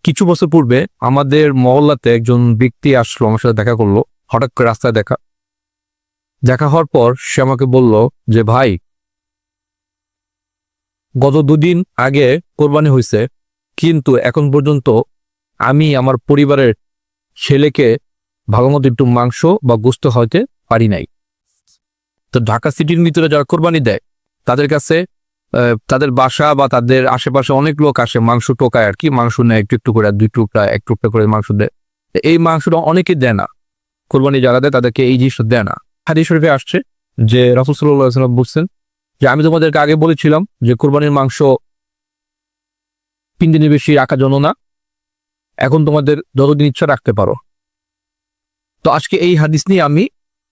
কিছু বছর পূর্বে আমাদের মহল্লাতে একজন ব্যক্তি আসলো, আমার সাথে দেখা করলো। হঠাৎ করে রাস্তায় দেখা হওয়ার পর সে আমাকে বলল যে ভাই, গত 2 দিন আগে কোরবানি হয়েছে, কিন্তু এখন পর্যন্ত আমি আমার পরিবারের ছেলেকে ভালো মতো একটু মাংস বা গোস্ত হইতে পারি নাই। তো ঢাকা সিটির ভিতরে যারা কোরবানি দেয় তাদের কাছে তাদের বাসা বা তাদের আশেপাশে অনেক লোক আসে, মাংস টোকায় আর কি, মাংস নেয় একটু একটু করে, 2 টুকরা 1 টুকরা করে মাংস দেয়। এই মাংসটা অনেকে দেয় না, কোরবানি যারা দেয় তাদেরকে এই জিনিসটা দেয় না। হাদিস শরীফে আসছে যে রাসূল সাল্লাল্লাহু আলাইহি ওয়াসাল্লাম বলছেন যে আমি তোমাদেরকে আগে বলেছিলাম যে কোরবানির মাংস 3 দিনের বেশি রাখা জন্য না, এখন তোমাদের যতদিন ইচ্ছা রাখতে পারো। তো আজকে এই হাদিস নিয়ে আমি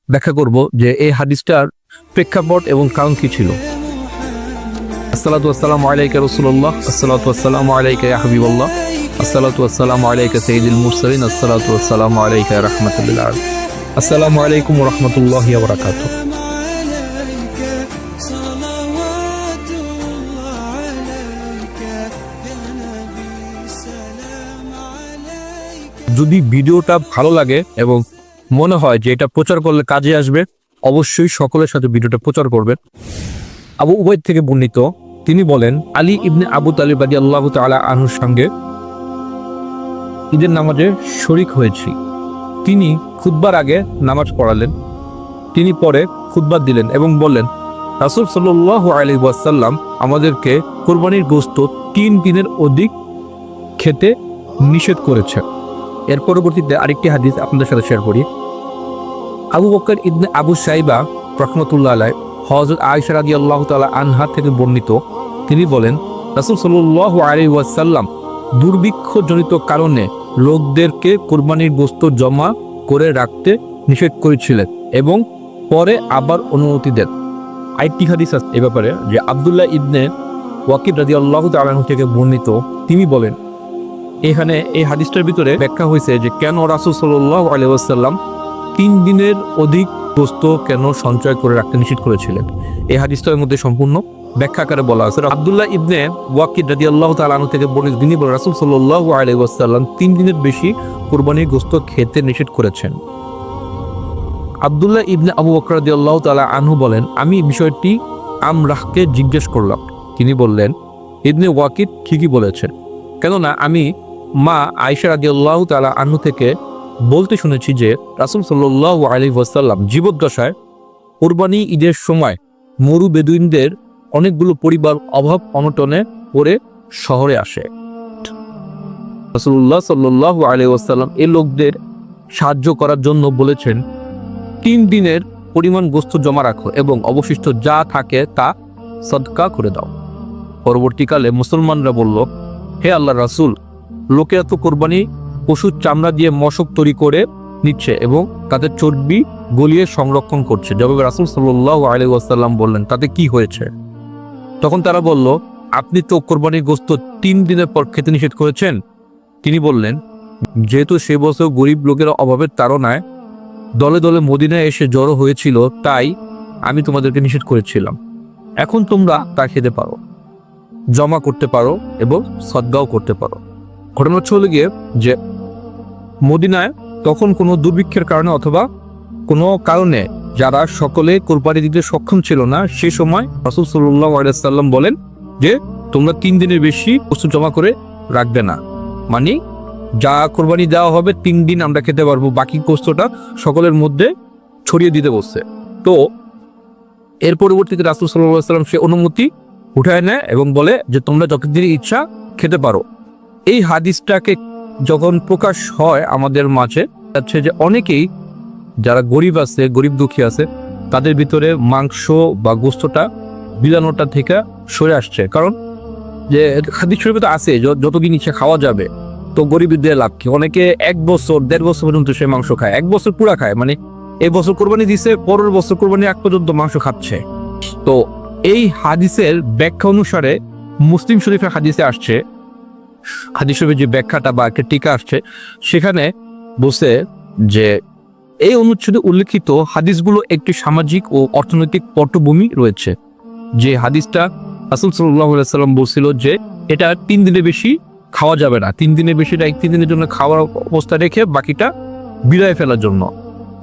ব্যাখ্যা করব যে এই হাদিসটার প্রেক্ষাপট এবং কারণ কি ছিল। আসসালাতু ওয়াসসালামু আলাইকা রাসূলুল্লাহ, আসসালাতু ওয়াসসালামু আলাইকা ইয়া হাবিবাল্লাহ, আসসালাতু ওয়াসসালামু আলাইকা সাইয়্যিদুল মুরসালিন, আসসালাতু ওয়াসসালামু আলাইকা ইয়া রাহমাতুল লিল আলামিন। আসসালামু আলাইকুম ওয়া রাহমাতুল্লাহি ওয়া বারাকাতুহু। যদি ভিডিওটা ভালো লাগে এবং মনে হয় যে এটা প্রচার করলে কাজে আসবে, অবশ্যই সকলের সাথে ভিডিওটা প্রচার করবেন। আবু উবাইদ থেকে বর্ণিত, তিনি বলেন আলী ইবনে আবু তালিব রাদিয়াল্লাহু তাআলা আনহুর সঙ্গে ঈদের নামাজে শরীক হয়েছি। তিনি খুতবার আগে নামাজ পড়ালেন, তিনি পরে খুতবা দিলেন এবং বললেন রাসূল সাল্লাল্লাহু আলাইহি ওয়াসাল্লাম আমাদেরকে কুরবানির গোশত 3 দিনের অধিক খেতে নিষেধ করেছে। এর পরবর্তীতে আরেকটি হাদিস আপনাদের সাথে শেয়ার করি। আবু বকর ইবনে আবু শাইবা রাহমাতুল্লাহ আলাইহি হযরত আয়েশা রাদিয়াল্লাহু তাআলা আনহা থেকে বর্ণিত, তিনি বলেন রাসূল সাল্লাল্লাহু আলাইহি ওয়াসাল্লাম দুর্ভিক্ষজনিত কারণে লোকদেরকে কুরবানির গোশত জমা করে রাখতে নিষেধ করেছিলেন এবং পরে আবার অনুমতি দেন। আরেকটি হাদিস আছে এ ব্যাপারে যে আব্দুল্লাহ ইবনে ওয়াকিদ রাদিয়াল্লাহু তাআলা আনহু থেকে বর্ণিত, তিনি বলেন এখানে এই হাদিসটার ভিতরে ব্যাখ্যা হয়েছে যে কেন রাসূল সাল্লাল্লাহু আলাইহি ওয়াসাল্লাম 3 দিনের অধিক গোশত কেন সঞ্চয় করে রাখতে নিষেধ করেছিলেন। এই হাদিসটার মধ্যে সম্পূর্ণ ব্যাখ্যা আকারে বলা আছে। আব্দুল্লাহ ইবনে ওয়াকিদ রাদিয়াল্লাহু তাআলা আনহু থেকে বর্ণিত, তিনি বলেন রাসূল সাল্লাল্লাহু আলাইহি ওয়াসাল্লাম 3 দিনের বেশি কুরবানির গোশত খেতে নিষেধ করেছেন। আব্দুল্লাহ ইবনে আবু বকর রাদিয়াল্লাহু তাআলা আনহু বলেন আমি বিষয়টি আমরাহকে জিজ্ঞেস করলাম, তিনি বললেন ইবনে ওয়াকিদ ঠিকই বলেছেন, কেননা আমি মা আয়েশা রাদিয়াল্লাহু তাআলা আনহু থেকে বলতে শুনেছি যে রাসূল সাল্লাল্লাহু আলাইহি ওয়াসাল্লাম জীবদ্দশায় কুরবানি ঈদের সময় মরু বেদুইনদের অনেকগুলো পরিবার অভাব অনটনে পড়ে শহরে আসে। রাসূলুল্লাহ সাল্লাল্লাহু আলাইহি ওয়াসাল্লাম এই লোকদের সাহায্য করার জন্য বলেছেন 3 দিনের পরিমাণ গোশত জমা রাখো এবং অবশিষ্ট যা থাকে তা সদকা করে দাও। পরবর্তীকালে মুসলমানরা বলল, হে আল্লাহর রাসূল, লোকেরা তো কোরবানি পশুর চামড়া দিয়ে মশক তৈরি করে নিচ্ছে এবং তাদের চর্বি গলিয়ে সংরক্ষণ করছে। জবাবে রাসূল সাল্লাল্লাহু আলাইহি ওয়াসাল্লাম বললেন, তাতে কি হয়েছে? তখন তারা বলল, আপনি তো কোরবানির গোশত 3 দিনের পর খেতে নিষেধ করেছেন। তিনি বললেন, যেহেতু সে বছর গরিব লোকেরা অভাবের তাড়নায় দলে দলে মদিনায় এসে জড়ো হয়েছিল, তাই আমি তোমাদেরকে নিষেধ করেছিলাম। এখন তোমরা তা খেতে পারো, জমা করতে পারো এবং সদগাও করতে পারো। ঘটনা হচ্ছে গিয়ে যে মদিনায় তখন কোনো দুর্ভিক্ষের কারণে অথবা কোনো কারণে যারা সকলে কোরবানি দিতে সক্ষম ছিল না, সে সময় রাসূল সাল্লাল্লাহু আলাইহি ওয়াসাল্লাম বলেন যে তোমরা 3 দিনের বেশি গোশত জমা করে রাখবে না, মানে যা কোরবানি দেওয়া হবে 3 দিন আমরা খেতে পারবো, বাকি গোশতটা সকলের মধ্যে ছড়িয়ে দিতে বলছে। তো এর পরবর্তীতে রাসূল সাল্লাল্লাহু আলাইহি ওয়াসাল্লাম সে অনুমতি উঠায় নেয় এবং বলে যে তোমরা যতদিন ইচ্ছা খেতে পারো। এই হাদিসটাকে যখন প্রকাশ হয় আমাদের মাঝে, হচ্ছে যে অনেকেই যারা গরিব আছে, গরিব দুঃখী আছে, তাদের ভিতরে মাংস বা গোশতটা বিলানোটা থেকে সরে আসছে। কারণ যে হাদিস শরীফে তো আছে যতদিন ইচ্ছা খাওয়া যাবে, তো গরিবদের লাভ কি? অনেকে 1 বছর 1.5 বছর পর্যন্ত সে মাংস খায়, 1 বছর পুরা খায়, মানে এই বছর কোরবানি দিছে, পরের বছর কোরবানি আগ পর্যন্ত মাংস খাচ্ছে। তো এই হাদিসের ব্যাখ্যা অনুসারে মুসলিম শরীফের হাদিসে আসছে, হাদিস শরীফের যে ব্যাখ্যাটা বা একটা টিকা আসছে, সেখানে বলছে যে এই অনুচ্ছেদে উল্লেখিত হাদিসগুলো একটি সামাজিক ও অর্থনৈতিক পটভূমি রয়েছে। যে হাদিসটা রাসূল সাল্লাল্লাহু আলাইহি ওয়াসাল্লাম বলছিল যে এটা 3 দিনের বেশি খাওয়া যাবে না, 3 দিনের বেশি 3 দিনের জন্য খাওয়ার অবস্থা রেখে বাকিটা বিদায় ফেলার জন্য।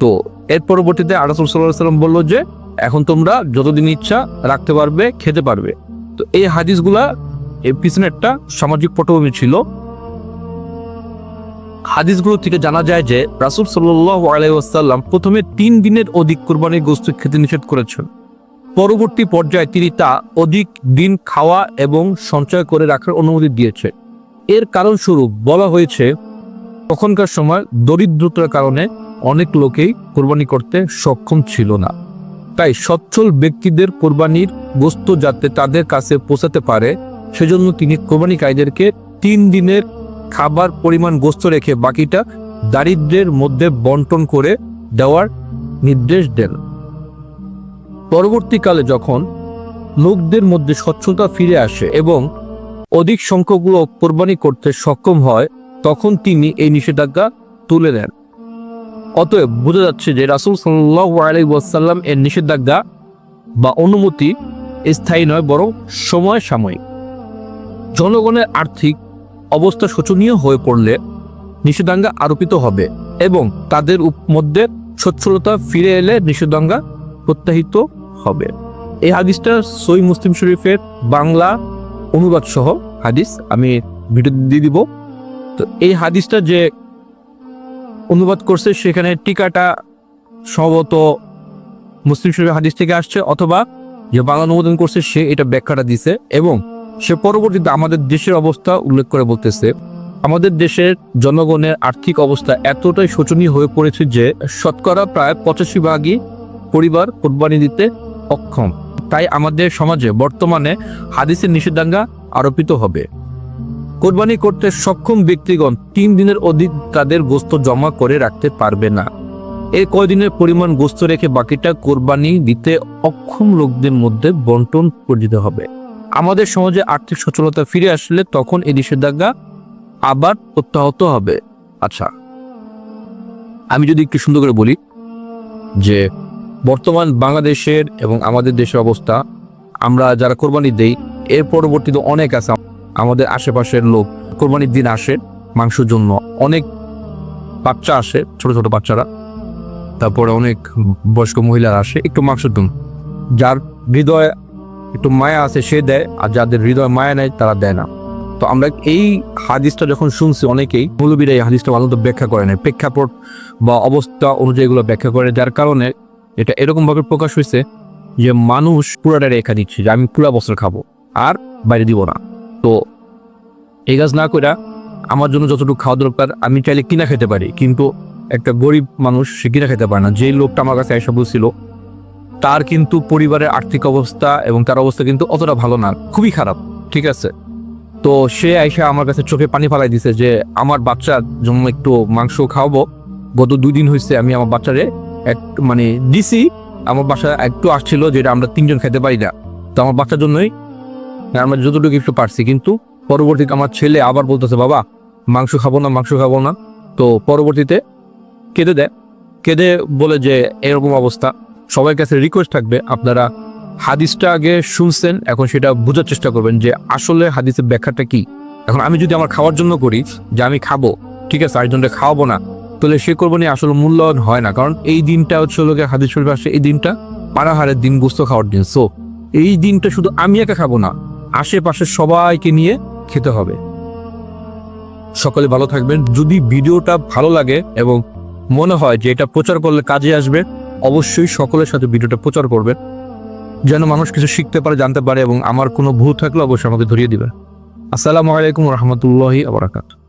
তো এর পরবর্তীতে রাসূল সাল্লাল্লাহু আলাইহি ওয়াসাল্লাম বলল যে এখন তোমরা যতদিন ইচ্ছা রাখতে পারবে, খেতে পারবে। তো এই হাদিসগুলা এর পিছনে একটা সামাজিক পটভূমি ছিল। হাদিসগুলো থেকে জানা যায় যে রাসূল সাল্লাল্লাহু আলাইহি ওয়াসাল্লাম প্রথমে 3 দিনের অধিক কুরবানির গোশত খেতে নিষেধ করেছেন। পরবর্তী পর্যায়ে তিনি তা অধিক দিন খাওয়া এবং সঞ্চয় করে রাখার অনুমতি দিয়েছে। এর কারণ স্বরূপ বলা হয়েছে তখনকার সময় দরিদ্রতার কারণে অনেক লোকেই কোরবানি করতে সক্ষম ছিল না, তাই সচ্ছল ব্যক্তিদের কোরবানির গোশত যাতে তাদের কাছে পৌঁছাতে পারে সেজন্য তিনি কোরবানিকারীদেরকে 3 দিনের খাবার পরিমাণ গোশত রেখে বাকিটা দারিদ্রের মধ্যে বন্টন করে দেওয়ার নির্দেশ দেন। পরবর্তীকালে যখন লোকদের মধ্যে স্বচ্ছতা ফিরে আসে এবং অধিক সংখ্যক লোক কোরবানি করতে সক্ষম হয় তখন তিনি এই নিষেধাজ্ঞা তুলে নেন। অতএব বোঝা যাচ্ছে যে রাসূল সাল্লাল্লাহু আলাইহি ওয়াসাল্লাম এর নিষেধাজ্ঞা বা অনুমতি স্থায়ী নয়, বরং সময় সাময়িক। জনগণের আর্থিক অবস্থা শোচনীয় হয়ে পড়লে নিষেধাজ্ঞা আরোপিত হবে এবং তাদের মধ্যে সচ্ছলতা ফিরে এলে নিষেধাজ্ঞা প্রত্যাহিত হবে। এই হাদিসটা সহিহ মুসলিম শরীফের বাংলা অনুবাদ সহ হাদিস, আমি ভিডিও দিয়ে দিব। তো এই হাদিসটা যে অনুবাদ করছে সেখানে টিকাটা সম্ভবত মুসলিম শরীফের হাদিস থেকে আসছে, অথবা যে বাংলা অনুবাদন করছে সে এটা ব্যাখ্যাটা দিছে এবং সে পরবর্তীতে আমাদের দেশের অবস্থা উল্লেখ করে বলতেছে আমাদের দেশের জনগণের আর্থিক অবস্থা এতটাই শোচনীয় হয়ে পড়েছে যে শতকরা প্রায় 85% পরিবার কোরবানি দিতে অক্ষম। তাই আমাদের সমাজে বর্তমানে হাদিসের নিষেধাজ্ঞা আরোপিত হবে। কোরবানি করতে সক্ষম ব্যক্তিগণ 3 দিনের অধিক তাদের গোশত জমা করে রাখতে পারবে না। এই কয়দিনের পরিমাণ গোশত রেখে বাকিটা কোরবানি দিতে অক্ষম লোকদের মধ্যে বন্টন করে দিতে হবে। আমাদের সমাজে আর্থিক সচ্ছলতা ফিরে আসলে তখন এই নিষেধাজ্ঞা আবার প্রত্যাহত হবে। আচ্ছা, আমি যদি একটু সুন্দর করে বলি যে বর্তমান বাংলাদেশের এবং আমাদের দেশের অবস্থা, আমরা যারা কোরবানি দেই এর পরবর্তীতে অনেক আছে আমাদের আশেপাশের লোক কোরবানির দিন আসে মাংসের জন্য, অনেক বাচ্চা আসে, ছোট ছোট বাচ্চারা, তারপরে অনেক বয়স্ক মহিলারা আসে একটু মাংসের জন্য। যার হৃদয়ে একটু মায়া আছে সে দেয়, আর যাদের হৃদয় মায়া নেই তারা দেয় না। তো আমরা এই হাদিসটা যখন শুনছি অনেকেই মৌলবীরা এই হাদিসটা ভালো তো ব্যাখ্যা করে না, প্রেক্ষাপট বা অবস্থা অনুযায়ী এগুলো ব্যাখ্যা করে, যার কারণে এটা এরকমভাবে প্রকাশ হয়েছে যে মানুষ পুরাটা রেখা দিচ্ছে যে আমি পুরা বছর খাবো আর বাইরে দিব না। তো এই কাজ না করে আমার জন্য যতটুকু খাওয়া দরকার আমি চাইলে কিনা খেতে পারি, কিন্তু একটা গরিব মানুষ সে কিনা খেতে পারে না। যে লোকটা আমার কাছে এসে বলছিল তার কিন্তু পরিবারের আর্থিক অবস্থা এবং তার অবস্থা কিন্তু অতটা ভালো না, খুবই খারাপ, ঠিক আছে। তো সে আইসা আমার কাছে চোখে পানি ফালাই দিছে যে আমার বাচ্চার জন্য একটু মাংস খাওয়াবো। গত 2 দিন হয়েছে আমি আমার বাচ্চারে দিছি, আমার বাসা একটু আসছিল যেটা আমরা 3 জন খেতে পারি না, তো আমার বাচ্চার জন্যই আমরা যতটুকু একটু পারছি। কিন্তু পরবর্তীতে আমার ছেলে আবার বলতেছে বাবা মাংস খাবো না। তো পরবর্তীতে কেঁদে বলে যে এরকম অবস্থা। সবার কাছে রিকোয়েস্ট থাকবে আপনারা হাদিসটা আগে শুনছেন, এখন সেটা বোঝার চেষ্টা করবেন যে আসলে হাদিসের ব্যাখ্যাটা কি। এখন আমি যদি আমার খাওয়ার জন্য করি যে আমি খাবো, ঠিক আছে, আরেকজনকে খাওয়াবো না, তাহলে সে কোরবানি আসলে মূল্যায়ন হয় না। কারণ এই দিনটা হচ্ছে লোকের হাদিস শরীফে আসে এই দিনটা পারাহারের দিন, গোশত খাওয়ার দিন। সো এই দিনটা শুধু আমি একা খাবো না, আশেপাশে সবাইকে নিয়ে খেতে হবে। সকলে ভালো থাকবেন। যদি ভিডিওটা ভালো লাগে এবং মনে হয় যে এটা প্রচার করলে কাজে আসবে, অবশ্যই সকলের সাথে ভিডিওটা প্রচার করবেন যেন মানুষ কিছু শিখতে পারে, জানতে পারে, এবং আমার কোনো ভুল থাকলে অবশ্যই আমাকে ধরিয়ে দিবেন। আসসালামু আলাইকুম ওয়া রাহমাতুল্লাহি ওয়া বারাকাতুহু।